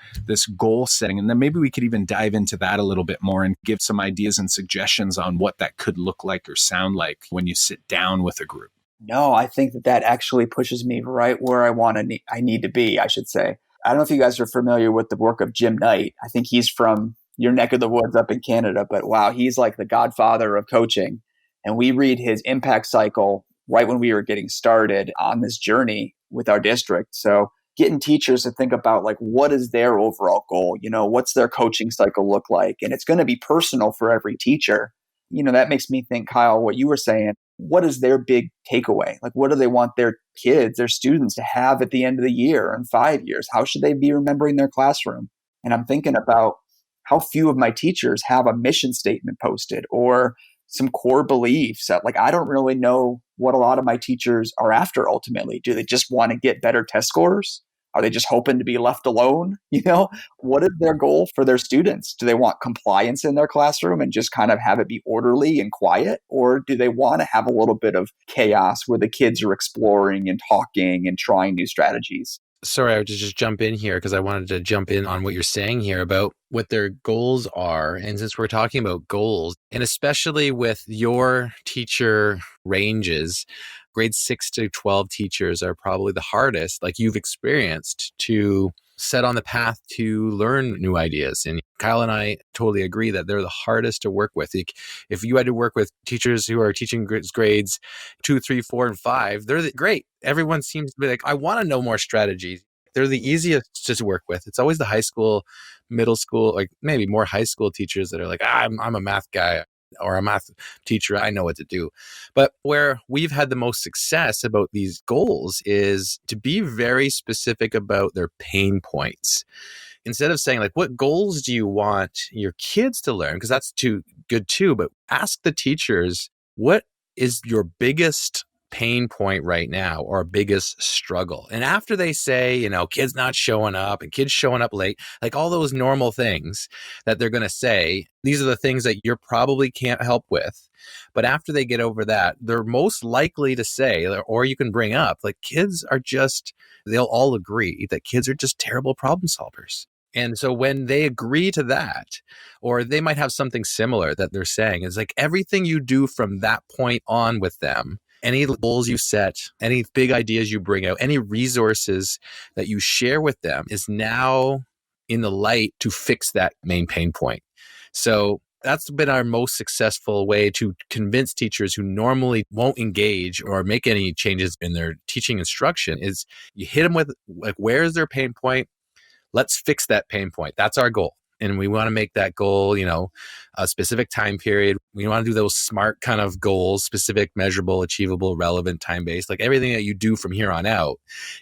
goal setting? And then maybe we could even dive into that a little bit more and give some ideas and suggestions on what that could look like or sound like when you sit down with a group. No, I think that actually pushes me right where I need to be, I should say. I don't know if you guys are familiar with the work of Jim Knight. I think he's from your neck of the woods up in Canada, but wow, he's like the godfather of coaching. And we read his impact cycle right when we were getting started on this journey with our district. So getting teachers to think about, like, what is their overall goal? What's their coaching cycle look like? And it's going to be personal for every teacher. That makes me think, Kyle, what you were saying, what is their big takeaway? Like, what do they want their kids, their students to have at the end of the year in 5 years? How should they be remembering their classroom? And I'm thinking about how few of my teachers have a mission statement posted or some core beliefs that, like, I don't really know what a lot of my teachers are after ultimately. Do they just want to get better test scores? Are they just hoping to be left alone? What is their goal for their students? Do they want compliance in their classroom and just kind of have it be orderly and quiet? Or do they want to have a little bit of chaos where the kids are exploring and talking and trying new strategies? Sorry, I would just jump in here because I wanted to jump in on what you're saying here about what their goals are. And since we're talking about goals, and especially with your teacher ranges, grades 6 to 12 teachers are probably the hardest, like you've experienced, to set on the path to learn new ideas. And Kyle and I totally agree that they're the hardest to work with. If you had to work with teachers who are teaching grades 2, 3, 4, and 5, they're great. Everyone seems to be like, I want to know more strategies. They're the easiest to work with. It's always the high school, middle school, like maybe more high school teachers that are like, I'm a math guy or a math teacher. I know what to do. But where we've had the most success about these goals is to be very specific about their pain points. Instead of saying, like, what goals do you want your kids to learn? Because that's too good too. But ask the teachers, what is your biggest pain point right now or biggest struggle? And after they say, kids not showing up and kids showing up late, like all those normal things that they're going to say, these are the things that you probably can't help with. But after they get over that, they're most likely to say, or you can bring up, like, they'll all agree that kids are just terrible problem solvers. And so when they agree to that, or they might have something similar that they're saying, is like everything you do from that point on with them, any goals you set, any big ideas you bring out, any resources that you share with them is now in the light to fix that main pain point. So that's been our most successful way to convince teachers who normally won't engage or make any changes in their teaching instruction is you hit them with, like, where is their pain point? Let's fix that pain point. That's our goal. And we want to make that goal, a specific time period. We want to do those SMART kind of goals, specific, measurable, achievable, relevant, time-based. Like everything that you do from here on out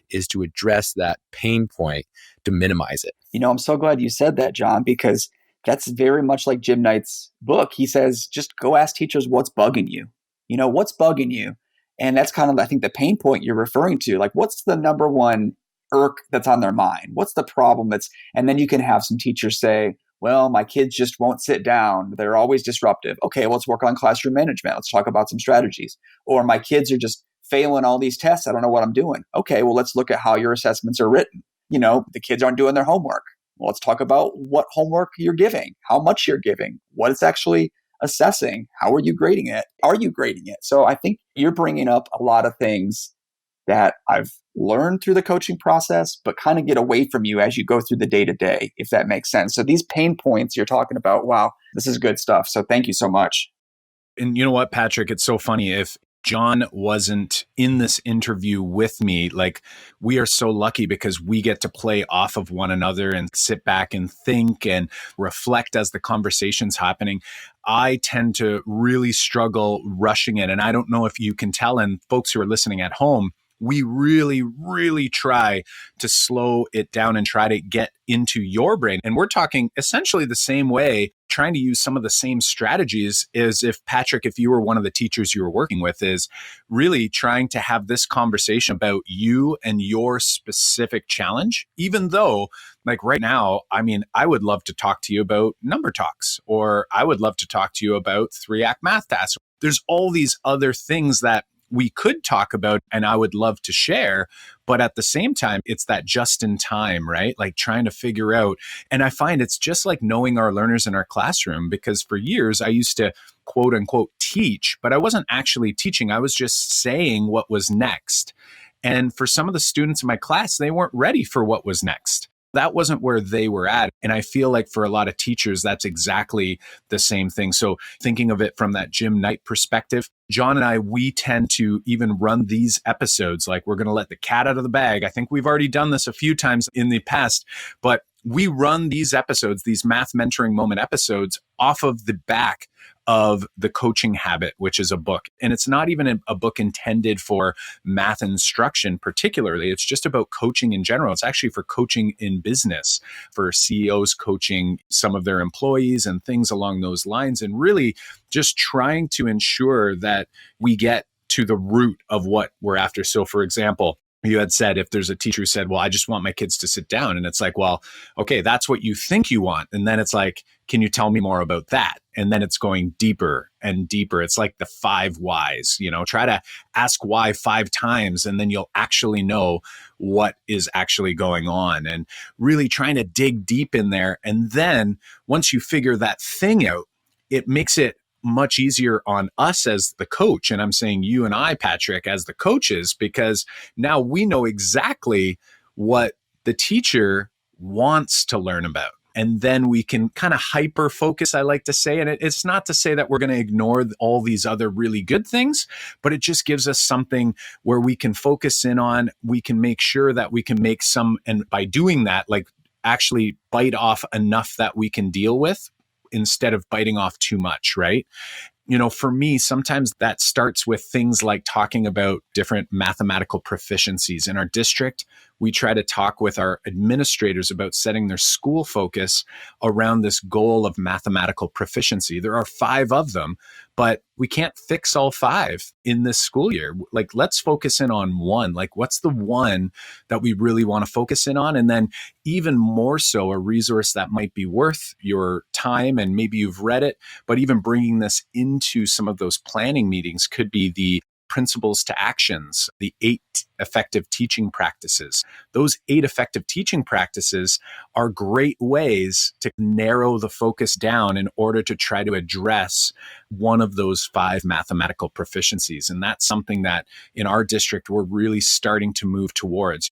is to address that pain point to minimize it. I'm so glad you said that, John, because that's very much like Jim Knight's book. He says, just go ask teachers what's bugging you. What's bugging you? And that's kind of, I think, the pain point you're referring to. Like, what's the number one irk that's on their mind? What's the problem and then you can have some teachers say, well, my kids just won't sit down. They're always disruptive. Okay, well, let's work on classroom management. Let's talk about some strategies. Or my kids are just failing all these tests. I don't know what I'm doing. Okay, well, let's look at how your assessments are written. The kids aren't doing their homework. Well, let's talk about what homework you're giving, how much you're giving, what it's actually assessing. How are you grading it? Are you grading it? So I think you're bringing up a lot of things that I've learned through the coaching process, but kind of get away from you as you go through the day-to-day, if that makes sense. So these pain points you're talking about, wow, this is good stuff. So thank you so much. And you know what, Patrick, it's so funny. If John wasn't in this interview with me, like, we are so lucky because we get to play off of one another and sit back and think and reflect as the conversation's happening. I tend to really struggle rushing it. And I don't know if you can tell, and folks who are listening at home, we really, really try to slow it down and try to get into your brain. And we're talking essentially the same way, trying to use some of the same strategies as if, Patrick, if you were one of the teachers you were working with, is really trying to have this conversation about you and your specific challenge, even though, like, right now, I mean, I would love to talk to you about number talks, or I would love to talk to you about 3-act math tasks. There's all these other things that we could talk about and I would love to share. But at the same time, it's that just in time, right? Like trying to figure out. And I find it's just like knowing our learners in our classroom, because for years I used to quote unquote teach, but I wasn't actually teaching. I was just saying what was next. And for some of the students in my class, they weren't ready for what was next. That wasn't where they were at. And I feel like for a lot of teachers, that's exactly the same thing. So thinking of it from that Jim Knight perspective, John and I, we tend to even run these episodes like we're going to let the cat out of the bag. I think we've already done this a few times in the past, but we run these episodes, these math mentoring moment episodes, off of the back of The Coaching Habit, which is a book. And it's not even a book intended for math instruction particularly. It's just about coaching in general. It's actually for coaching in business, for CEOs coaching some of their employees and things along those lines, and really just trying to ensure that we get to the root of what we're after. So for example, you had said if there's a teacher who said, well, I just want my kids to sit down. And it's like, well, okay, that's what you think you want. And then it's like, can you tell me more about that? And then it's going deeper and deeper. It's like the 5 whys, try to ask why 5 times, and then you'll actually know what is actually going on, and really trying to dig deep in there. And then once you figure that thing out, it makes it much easier on us as the coach. And I'm saying you and I, Patrick, as the coaches, because now we know exactly what the teacher wants to learn about. And then we can kind of hyper focus, I like to say. And it's not to say that we're going to ignore all these other really good things, but it just gives us something where we can focus in on. We can make sure that we can make some, and by doing that, like actually bite off enough that we can deal with, instead of biting off too much, right? For me, sometimes that starts with things like talking about different mathematical proficiencies. In our district, we try to talk with our administrators about setting their school focus around this goal of mathematical proficiency. There are 5 of them, but we can't fix all 5 in this school year. Like, let's focus in on one. Like, what's the one that we really want to focus in on? And then even more so, a resource that might be worth your time, and maybe you've read it, but even bringing this into some of those planning meetings could be the principles to actions, the 8 effective teaching practices. Those 8 effective teaching practices are great ways to narrow the focus down in order to try to address one of those 5 mathematical proficiencies. And that's something that in our district, we're really starting to move towards.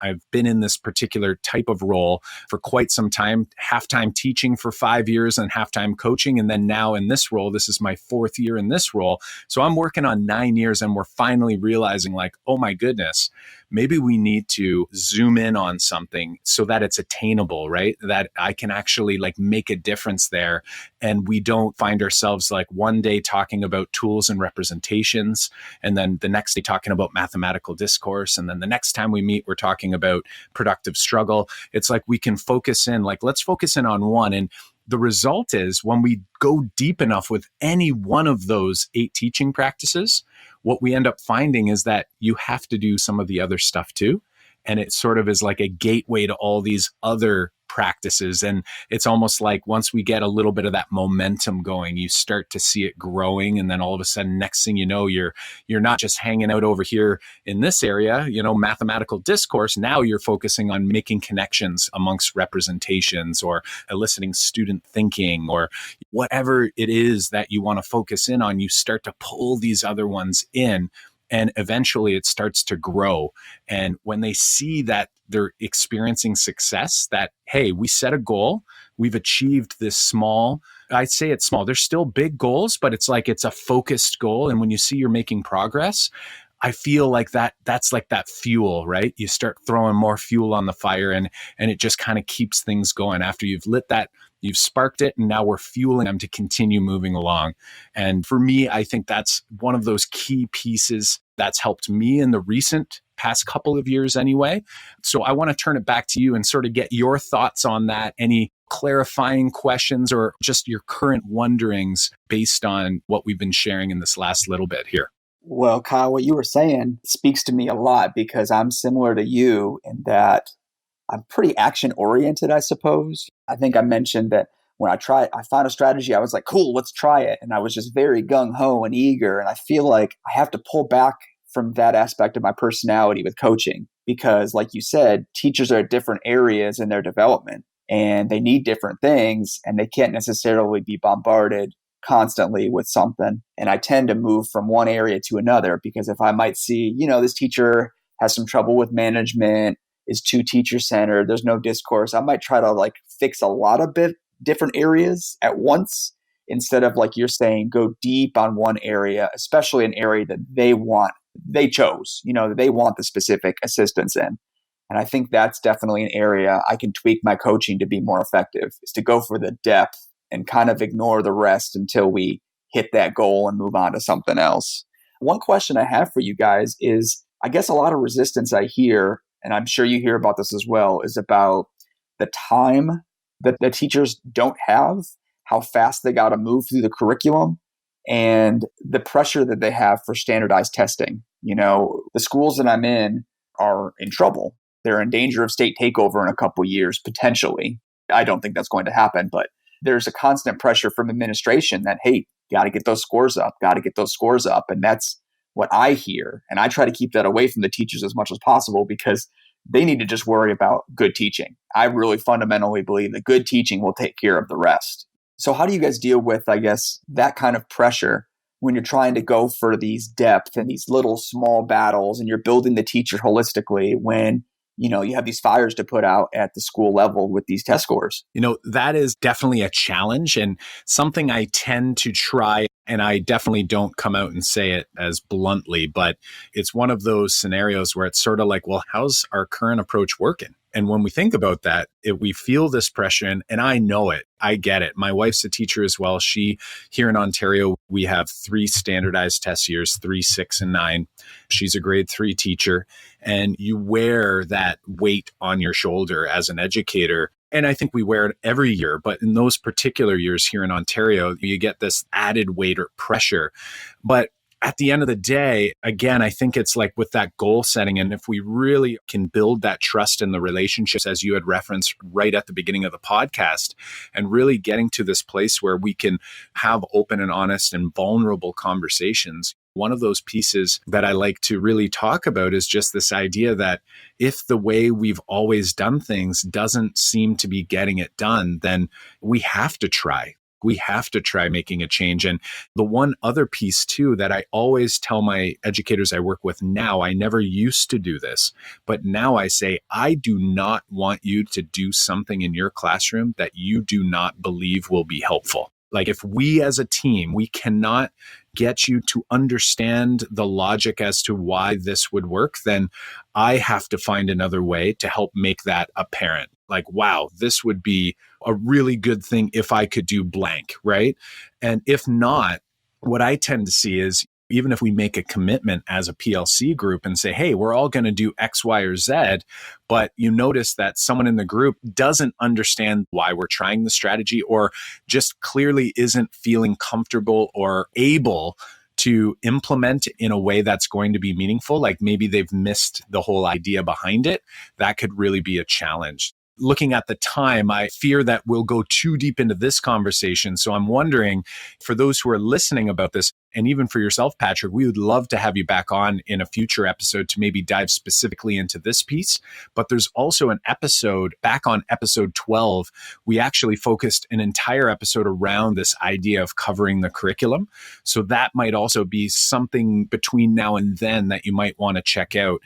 I've been in this particular type of role for quite some time, half-time teaching for 5 years and half-time coaching. And then now in this role, this is my 4th year in this role. So I'm working on 9 years, and we're finally realizing, like, oh my goodness, maybe we need to zoom in on something so that it's attainable, right? That I can actually like make a difference there. And we don't find ourselves like one day talking about tools and representations, and then the next day talking about mathematical discourse. And then the next time we meet, we're talking about productive struggle. It's like we can focus in, like, let's focus in on one. And the result is when we go deep enough with any one of those 8 teaching practices, what we end up finding is that you have to do some of the other stuff too. And it sort of is like a gateway to all these other practices. And it's almost like once we get a little bit of that momentum going, you start to see it growing. And then all of a sudden, next thing you know, you're not just hanging out over here in this area, mathematical discourse. Now you're focusing on making connections amongst representations, or eliciting student thinking, or whatever it is that you want to focus in on. You start to pull these other ones in. And eventually it starts to grow. And when they see that they're experiencing success, that, hey, we set a goal, we've achieved this small, I say it's small, there's still big goals, but it's like it's a focused goal. And when you see you're making progress, I feel like that's like that fuel, right? You start throwing more fuel on the fire, and it just kind of keeps things going. After you've lit that, you've sparked it, and now we're fueling them to continue moving along. And for me, I think that's one of those key pieces that's helped me in the recent past couple of years anyway. So I want to turn it back to you and sort of get your thoughts on that. Any clarifying questions, or just your current wonderings based on what we've been sharing in this last little bit here? Well, Kyle, what you were saying speaks to me a lot, because I'm similar to you in that I'm pretty action oriented, I suppose. I think I mentioned that when I found a strategy, I was like, cool, let's try it. And I was just very gung ho and eager. And I feel like I have to pull back from that aspect of my personality with coaching, because like you said, teachers are at different areas in their development, and they need different things, and they can't necessarily be bombarded constantly with something. And I tend to move from one area to another, because if I might see, this teacher has some trouble with management, is too teacher centered, there's no discourse, I might try to like fix a lot of different areas at once, instead of, like you're saying, go deep on one area, especially an area that they chose, they want the specific assistance in. And I think that's definitely an area I can tweak my coaching to be more effective, is to go for the depth and kind of ignore the rest until we hit that goal and move on to something else. One question I have for you guys is, I guess a lot of resistance I hear, and I'm sure you hear about this as well, is about the time that the teachers don't have, how fast they got to move through the curriculum, and the pressure that they have for standardized testing. The schools that I'm in are in trouble. They're in danger of state takeover in a couple years, potentially. I don't think that's going to happen, but there's a constant pressure from administration that, hey, got to get those scores up, got to get those scores up. And that's what I hear. And I try to keep that away from the teachers as much as possible because they need to just worry about good teaching. I really fundamentally believe that good teaching will take care of the rest. So how do you guys deal with, I guess, that kind of pressure when you're trying to go for these depth and these little small battles and you're building the teacher holistically when you have these fires to put out at the school level with these test scores? That is definitely a challenge and something I tend to try. And I definitely don't come out and say it as bluntly, but it's one of those scenarios where it's sort of like, well, how's our current approach working? And when we think about that, we feel this pressure, and I know it. I get it. My wife's a teacher as well. Here in Ontario, we have 3 standardized test years, 3, 6, and 9. She's a grade 3 teacher, and you wear that weight on your shoulder as an educator. And I think we wear it every year, but in those particular years here in Ontario, you get this added weight or pressure. But at the end of the day, again, I think it's like with that goal setting. And if we really can build that trust in the relationships, as you had referenced right at the beginning of the podcast, and really getting to this place where we can have open and honest and vulnerable conversations. One of those pieces that I like to really talk about is just this idea that if the way we've always done things doesn't seem to be getting it done, then we have to try. We have to try making a change. And the one other piece too that I always tell my educators I work with now, I never used to do this, but now I say, I do not want you to do something in your classroom that you do not believe will be helpful. Like if we as a team, we cannot get you to understand the logic as to why this would work, then I have to find another way to help make that apparent. Like, wow, this would be a really good thing if I could do blank, right? And if not, what I tend to see is even if we make a commitment as a PLC group and say, hey, we're all going to do X, Y, or Z, but you notice that someone in the group doesn't understand why we're trying the strategy or just clearly isn't feeling comfortable or able to implement in a way that's going to be meaningful, like maybe they've missed the whole idea behind it, that could really be a challenge. Looking at the time, I fear that we'll go too deep into this conversation. So I'm wondering, for those who are listening about this, and even for yourself, Patrick, we would love to have you back on in a future episode to maybe dive specifically into this piece. But there's also an episode, back on episode 12, we actually focused an entire episode around this idea of covering the curriculum. So that might also be something between now and then that you might want to check out,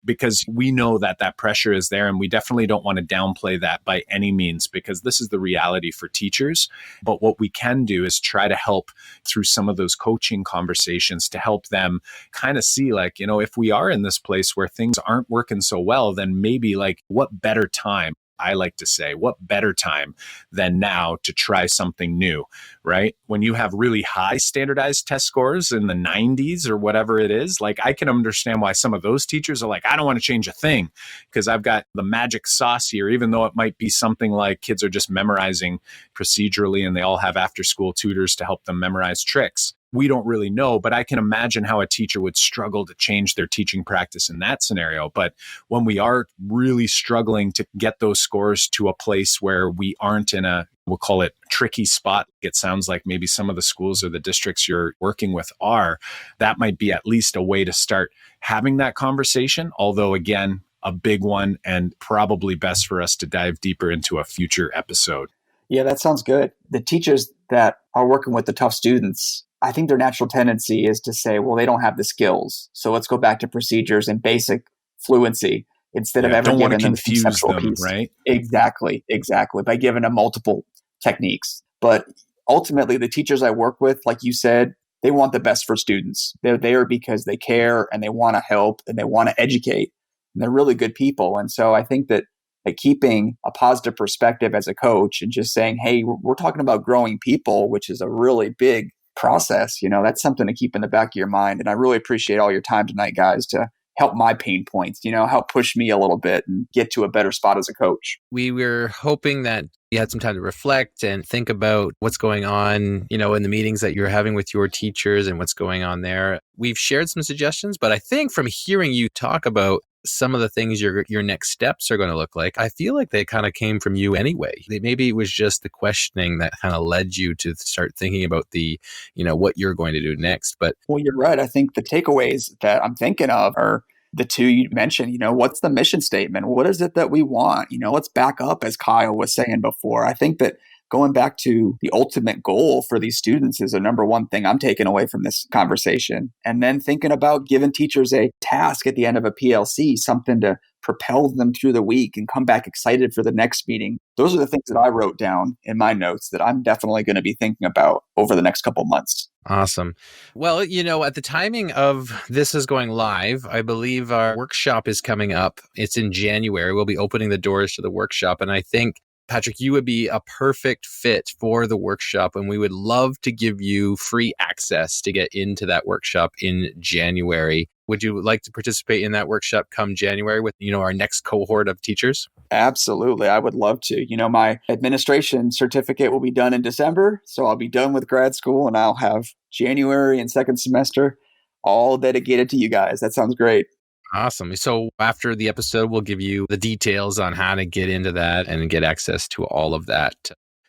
because we know that that pressure is there and we definitely don't want to downplay that by any means, because this is the reality for teachers. But what we can do is try to help through some of those coaching conversations to help them kind of see, like, if we are in this place where things aren't working so well, then maybe like what better time? I like to say, what better time than now to try something new, right? When you have really high standardized test scores in the 90s or whatever it is, like I can understand why some of those teachers are like, I don't want to change a thing because I've got the magic sauce here, even though it might be something like kids are just memorizing procedurally and they all have after school tutors to help them memorize tricks. We don't really know, but I can imagine how a teacher would struggle to change their teaching practice in that scenario. But when we are really struggling to get those scores to a place where we aren't in we'll call it tricky spot, it sounds like maybe some of the schools or the districts you're working with are, that might be at least a way to start having that conversation. Although again, a big one and probably best for us to dive deeper into a future episode. Yeah, that sounds good. The teachers that are working with the tough students, I think their natural tendency is to say, well, they don't have the skills. So let's go back to procedures and basic fluency instead of ever giving them the conceptual piece. Right? Exactly. By giving them multiple techniques. But ultimately, the teachers I work with, like you said, they want the best for students. They're there because they care and they want to help and they want to educate. And they're really good people. And so I think that keeping a positive perspective as a coach and just saying, hey, we're talking about growing people, which is a really big process, that's something to keep in the back of your mind. And I really appreciate all your time tonight, guys, to help my pain points, help push me a little bit and get to a better spot as a coach. We were hoping that you had some time to reflect and think about what's going on, in the meetings that you're having with your teachers and what's going on there. We've shared some suggestions, but I think from hearing you talk about some of the things your next steps are going to look like, I feel like they kind of came from you anyway. Maybe it was just the questioning that kind of led you to start thinking about what you're going to do next. But well, you're right. I think the takeaways that I'm thinking of are the two you mentioned. What's the mission statement? What is it that we want? Let's back up, as Kyle was saying before. I think that going back to the ultimate goal for these students is a number one thing I'm taking away from this conversation. And then thinking about giving teachers a task at the end of a PLC, something to propel them through the week and come back excited for the next meeting. Those are the things that I wrote down in my notes that I'm definitely going to be thinking about over the next couple months. Awesome. Well, at the timing of this is going live, I believe our workshop is coming up. It's in January. We'll be opening the doors to the workshop. And I think, Patrick, you would be a perfect fit for the workshop, and we would love to give you free access to get into that workshop in January. Would you like to participate in that workshop come January with, our next cohort of teachers? Absolutely. I would love to. My administration certificate will be done in December, so I'll be done with grad school and I'll have January and second semester all dedicated to you guys. That sounds great. Awesome. So after the episode, we'll give you the details on how to get into that and get access to all of that.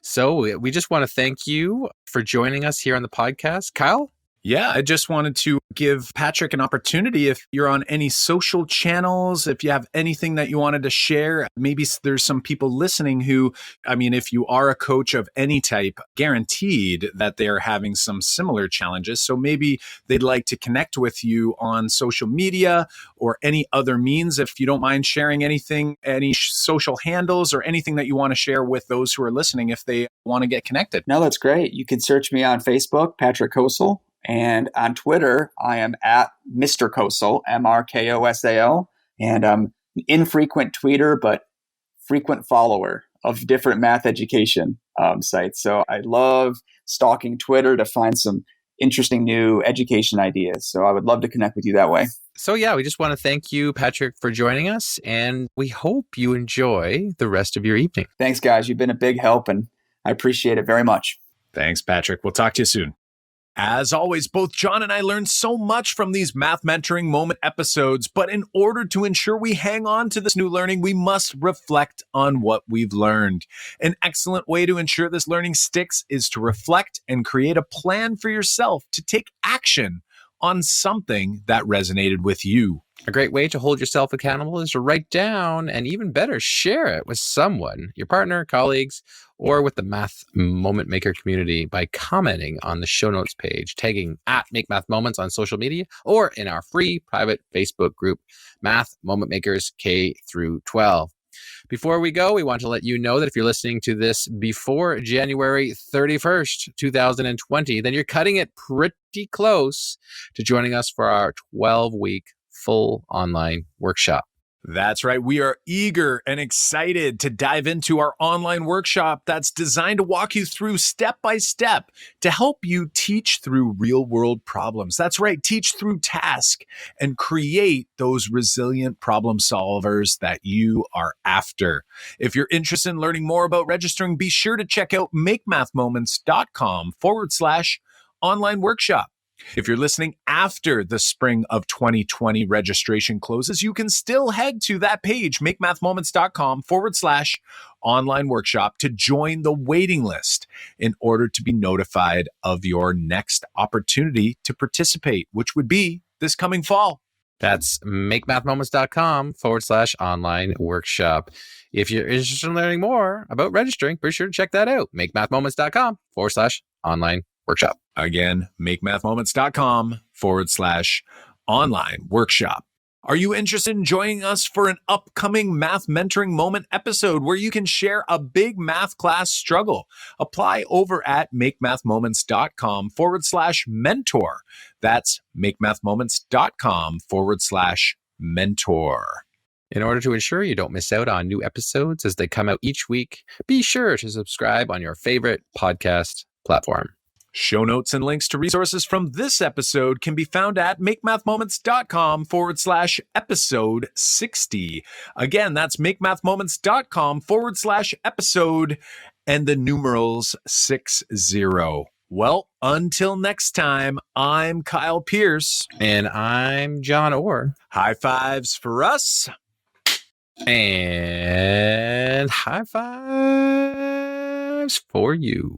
So we just want to thank you for joining us here on the podcast. Kyle? Yeah, I just wanted to give Patrick an opportunity. If you're on any social channels, if you have anything that you wanted to share, maybe there's some people listening who, if you are a coach of any type, guaranteed that they're having some similar challenges. So maybe they'd like to connect with you on social media or any other means. If you don't mind sharing anything, any social handles or anything that you want to share with those who are listening if they want to get connected. No, that's great. You can search me on Facebook, Patrick Kosal. And on Twitter, I am at Mr. Kosal, MrKosal. And I'm an infrequent tweeter, but frequent follower of different math education sites. So I love stalking Twitter to find some interesting new education ideas. So I would love to connect with you that way. So yeah, we just want to thank you, Patrick, for joining us. And we hope you enjoy the rest of your evening. Thanks, guys. You've been a big help, and I appreciate it very much. Thanks, Patrick. We'll talk to you soon. As always, both John and I learned so much from these Math Mentoring Moment episodes, but in order to ensure we hang on to this new learning, we must reflect on what we've learned. An excellent way to ensure this learning sticks is to reflect and create a plan for yourself to take action on something that resonated with you. A great way to hold yourself accountable is to write down and even better, share it with someone, your partner, colleagues, or with the Math Moment Maker community by commenting on the show notes page, tagging at Make Math Moments on social media, or in our free private Facebook group, Math Moment Makers K through 12. Before we go, we want to let you know that if you're listening to this before January 31st, 2020, then you're cutting it pretty close to joining us for our 12-week full online workshop. That's right. We are eager and excited to dive into our online workshop that's designed to walk you through step by step to help you teach through real world problems. That's right. Teach through task and create those resilient problem solvers that you are after. If you're interested in learning more about registering, be sure to check out makemathmoments.com/online workshop. If you're listening after the spring of 2020 registration closes, you can still head to that page, makemathmoments.com/online workshop, to join the waiting list in order to be notified of your next opportunity to participate, which would be this coming fall. That's makemathmoments.com/online workshop. If you're interested in learning more about registering, be sure to check that out. makemathmoments.com/online workshop. Again, makemathmoments.com/online workshop. Are you interested in joining us for an upcoming Math Mentoring Moment episode where you can share a big math class struggle? Apply over at makemathmoments.com/mentor. That's makemathmoments.com/mentor. In order to ensure you don't miss out on new episodes as they come out each week, be sure to subscribe on your favorite podcast platform. Show notes and links to resources from this episode can be found at makemathmoments.com/episode 60. Again, that's makemathmoments.com/episode and the numerals 60. Well, until next time, I'm Kyle Pierce. And I'm John Orr. High fives for us. And high fives for you.